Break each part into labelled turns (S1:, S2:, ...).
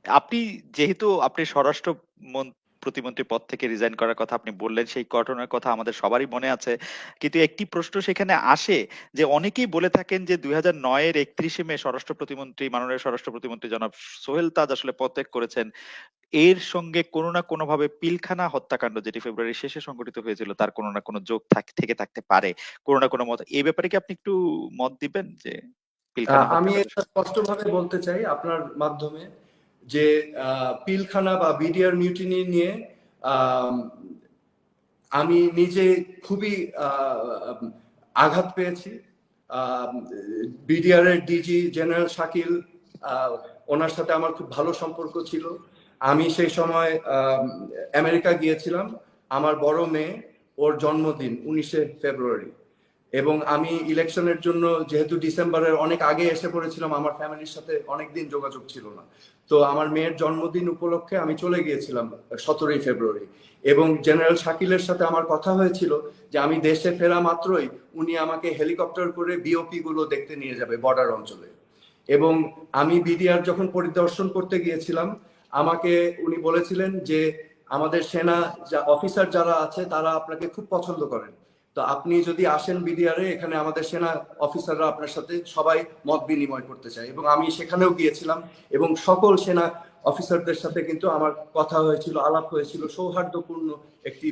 S1: আপনি যেহেতু আপনি স্বরাষ্ট্র প্রতিমন্ত্রী পদ থেকে রিজাইন করার কথা আপনি বললেন, সেই ঘটনার কথা আমাদের সবারই মনে আছে। কিন্তু একটি প্রশ্ন সেখানে আসে যে অনেকেই বলে থাকেন যে ২০০৯ এর ৩১শে মে স্বরাষ্ট্র প্রতিমন্ত্রী, মাননীয় স্বরাষ্ট্র প্রতিমন্ত্রী জনাব সোহেল তাজ আসলে পদত্যাগ করেছেন। এর সঙ্গে কোনো না কোনোভাবে পিলখানা হত্যাকাণ্ড যেটি ফেব্রুয়ারির শেষে সংঘটিত হয়েছিল তার কোনো না কোনো যোগ থেকে থাকতে পারে। কোনো না কোনো মত। এই ব্যাপারে কি আপনি একটু মত দিবেন যে পিলখানা
S2: আমি
S1: হত্যাকাণ্ড?
S2: এটা স্পষ্টভাবে বলতে চাই আপনার মাধ্যমে যে পিলখানা বা বিডিআর মিউটিনি নিয়ে আমি নিজে খুবই আঘাত পেয়েছি। বিডিআর এর ডিজি জেনারেল শাকিল, ওনার সাথে আমার খুব ভালো সম্পর্ক ছিল। আমি সেই সময় আমেরিকা গিয়েছিলাম, আমার বড় মেয়ে ওর জন্মদিন 19শে ফেব্রুয়ারি, এবং আমি ইলেকশনের জন্য যেহেতু ডিসেম্বরের অনেক আগে এসে পড়েছিলাম, আমার ফ্যামিলির সাথে অনেকদিন যোগাযোগ ছিল না। তো আমার মেয়ের জন্মদিন উপলক্ষে আমি চলে গিয়েছিলাম 17ই ফেব্রুয়ারি, এবং জেনারেল শাকিলের সাথে আমার কথা হয়েছিল যে আমি দেশে ফেরা মাত্রই উনি আমাকে হেলিকপ্টার করে বিওপি গুলো দেখতে নিয়ে যাবে বর্ডার অঞ্চলে। এবং আমি বিডিআর যখন পরিদর্শন করতে গিয়েছিলাম, আমাকে উনি বলেছিলেন যে আমাদের সেনা অফিসার যারা আছে তারা আপনাকে খুব পছন্দ করেন, তো আপনি যদি আসেন বিডিআরে, এখানে আমাদের সেনা অফিসাররা আপনার সাথে সবাই মত বিনিময় করতে চায়। এবং আমি সেখানেও গিয়েছিলাম এবং সকল সেনা অফিসারদের সাথে কিন্তু আমার কথা হয়েছিল, আলাপ হয়েছিল সৌহার্দ্যপূর্ণ একটি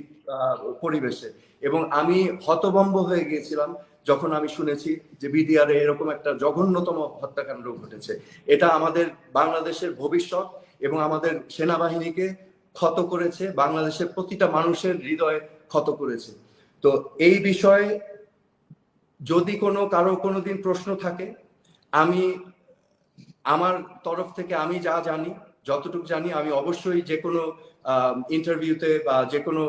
S2: পরিবেশে। এবং আমি হতভম্ব হয়ে গিয়েছিলাম যখন আমি শুনেছি যে বিডিআরে এরকম একটা জঘন্যতম হত্যাকাণ্ড ঘটেছে। এটা আমাদের বাংলাদেশের ভবিষ্যৎ এবং আমাদের সেনাবাহিনীকে ক্ষত করেছে, বাংলাদেশের প্রতিটা মানুষের হৃদয়ে ক্ষত করেছে। তো এই বিষয়ে যদি কারো কোনোদিন প্রশ্ন থাকে, আমি আমার তরফ থেকে আমি যা জানি, যতটুকু জানি, আমি অবশ্যই যে কোনো ইন্টারভিউতে বা যে কোনো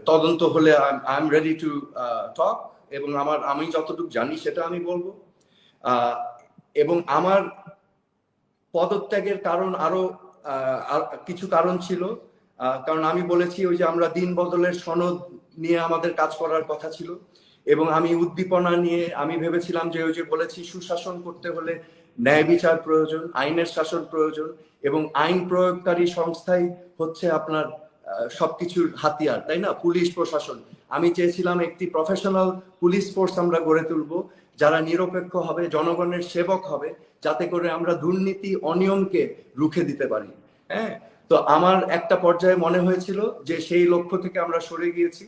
S2: তদন্ত হলে I am ready to talk, এবং আমি যতটুকু জানি সেটা আমি বলবো। এবং আমার পদত্যাগের কারণ আরো কিছু কারণ ছিল, কারণ আমি বলেছি ওই যে আমরা দিন বদলের সনদ নিয়ে আমাদের কাজ করার কথা ছিল, এবং আমি উদ্দীপনা নিয়ে আমি ভেবেছিলাম যে ওই যে বলেছি সুশাসন করতে হলে ন্যায় বিচার প্রয়োজন, আইনের শাসন প্রয়োজন, এবং আইন প্রয়োগকারী সংস্থাই হচ্ছে আপনার সবকিছুর হাতিয়ার, তাই না? পুলিশ প্রশাসন, আমি চেয়েছিলাম একটি প্রফেশনাল পুলিশ ফোর্স আমরা গড়ে তুলবো যারা নিরপেক্ষ হবে, জনগণের সেবক হবে, যাতে করে আমরা দুর্নীতি অনিয়মকে রুখে দিতে পারি। হ্যাঁ, তো আমার একটা পর্যায়ে মনে হয়েছিল যে সেই লক্ষ্য থেকে আমরা সরে গিয়েছি।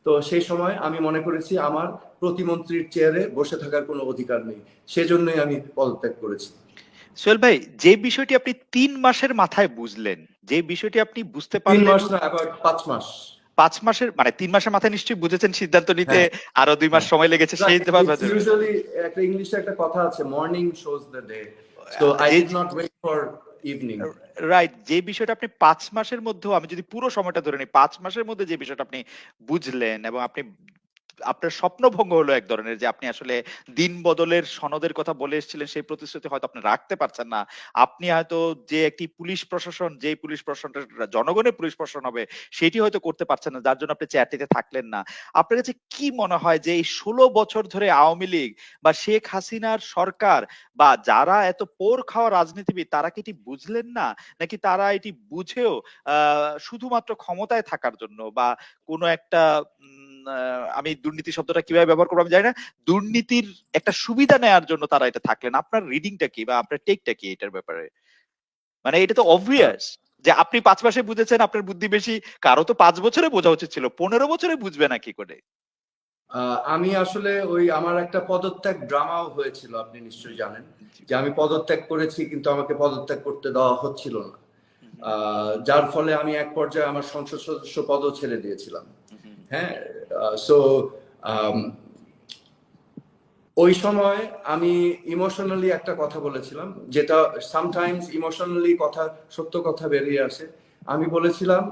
S2: তো সেই সময় আমি মনে করেছি আমার প্রতিমন্ত্রীর চেয়ারে বসে থাকার কোনো অধিকার নেই, সেজন্যই আমি পদত্যাগ করেছি।
S1: সোহেল ভাই, যে বিষয়টি আপনি ৩ মাসের মাথায় বুঝলেন, যে বিষয়টি আপনি বুঝতে
S2: 3
S1: পারলেন
S2: মাস না, অ্যাবাউট 5 মাস।
S1: ৫ মাসের মানে ৩ মাসের মাথায় নিশ্চয়ই বুঝেছেন সিদ্ধান্ত নিতে
S2: হ্যাঁ,
S1: আরো ২ মাস
S2: হ্যাঁ।
S1: সময় লেগেছে সেই
S2: It's usually একটা ইংলিশে একটা কথা আছে, morning shows the day, so I
S1: যে
S2: did not wait for evening.
S1: Right, যে বিষয়টা আপনি ৫ মাসের মধ্যেও, আমি যদি পুরো সময়টা ধরে নিই, ৫ মাসের মধ্যে যে বিষয়টা আপনি বুঝলেন এবং আপনি আপনার স্বপ্নভঙ্গ হলো এক ধরনের, যে আপনি আসলে দিন বদলের সনদের কথা বলে এসেছিলেন, সেই প্রতিশ্রুতি হয়তো আপনি রাখতে পারছেন না। আপনি হয়তো যে একটি পুলিশ প্রশাসন, যেই পুলিশ প্রশাসনটা জনগণের পুলিশ প্রশাসন হবে, সেটি হয়তো করতে পারছেন না, যার জন্য আপনি চেয়ারটিতে থাকলেন না। আপনার কাছে কি মনে হয় যে এই ১৬ বছর ধরে আওয়ামী লীগ বা শেখ হাসিনার সরকার বা যারা এত পোর খাওয়া রাজনীতিবিদ, তারা কি এটি বুঝলেন না, নাকি তারা এটি বুঝেও শুধুমাত্র ক্ষমতায় থাকার জন্য বা কোনো একটা আমি দুর্নীতি শব্দটা কিভাবে ব্যবহার করবো আমি জানি না, দুর্নীতির একটা সুবিধা নেয়ার জন্য তারা এটা থাকলেন? আপনার রিডিংটা কি বা আপনার টেকটা কি এটার ব্যাপারে? মানে এটা তো অবভিয়াস যে আপনি ৫ মাসে বুঝেছেন, আপনার বুদ্ধি বেশি। কারো তো ৫ বছরে বোঝা উচিত ছিল, ১৫ বছরে বুঝবে না কি করে?
S2: আমি আসলে ওই আমার একটা পদত্যাগ ড্রামাও হয়েছিল, আপনি নিশ্চয়ই জানেন,
S1: জি।
S2: যে আমি পদত্যাগ করেছি কিন্তু আমাকে পদত্যাগ করতে দেওয়া হচ্ছিল না।
S1: হুম,
S2: যার ফলে আমি এক পর্যায়ে আমার সংসদ সদস্য পদও ছেড়ে দিয়েছিলাম।
S1: হুম, হুম,
S2: হ্যাঁ, সো ওই সময় আমি ইমোশনালি একটা কথা বলেছিলাম, যেটা সামটাইমস ইমোশনালি সত্য কথা বেরিয়ে আসে। আমি বলেছিলাম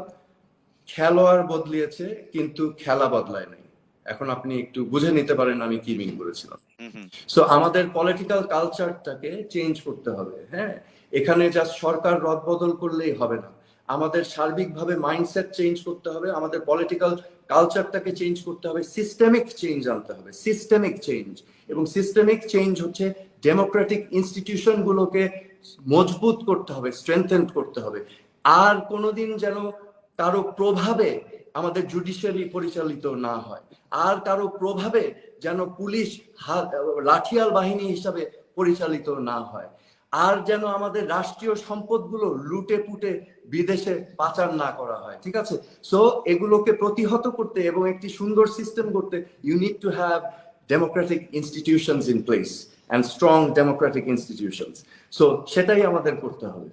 S2: খেলোয়াড় বদলিয়েছে কিন্তু খেলা বদলায় নাই। এখন আপনি একটু বুঝে নিতে পারেন আমি কি মিন করেছিলাম।
S1: হুম, হুম,
S2: সো আমাদের পলিটিক্যাল কালচারটাকে চেঞ্জ করতে হবে। হ্যাঁ, এখানে জাস্ট সরকার রদবদল করলেই হবে না, আমাদের সার্বিকভাবে মাইন্ডসেট চেঞ্জ করতে হবে, আমাদের পলিটিক্যাল কালচারটাকে চেঞ্জ করতে হবে, সিস্টেমিক চেঞ্জ আনতে হবে, সিস্টেমিক চেঞ্জ। এবং সিস্টেমিক চেঞ্জ হচ্ছে ডেমোক্রেটিক ইনস্টিটিউশন গুলোকে মজবুত করতে হবে, স্ট্রেংথেন করতে হবে। আর কোনোদিন যেন কারো প্রভাবে আমাদের জুডিশিয়ারি পরিচালিত না হয়, আর কারো প্রভাবে যেন পুলিশ লাঠিয়াল বাহিনী হিসাবে পরিচালিত না হয়, আর যেন আমাদের রাষ্ট্রীয় সম্পদগুলো লুটে পুটে বিদেশে পাচার না করা হয়। ঠিক আছে? সো এগুলোকে প্রতিহত করতে এবং একটি সুন্দর সিস্টেম করতে you need to have democratic institutions in place and strong democratic institutions. So সেটাই আমাদের করতে হবে।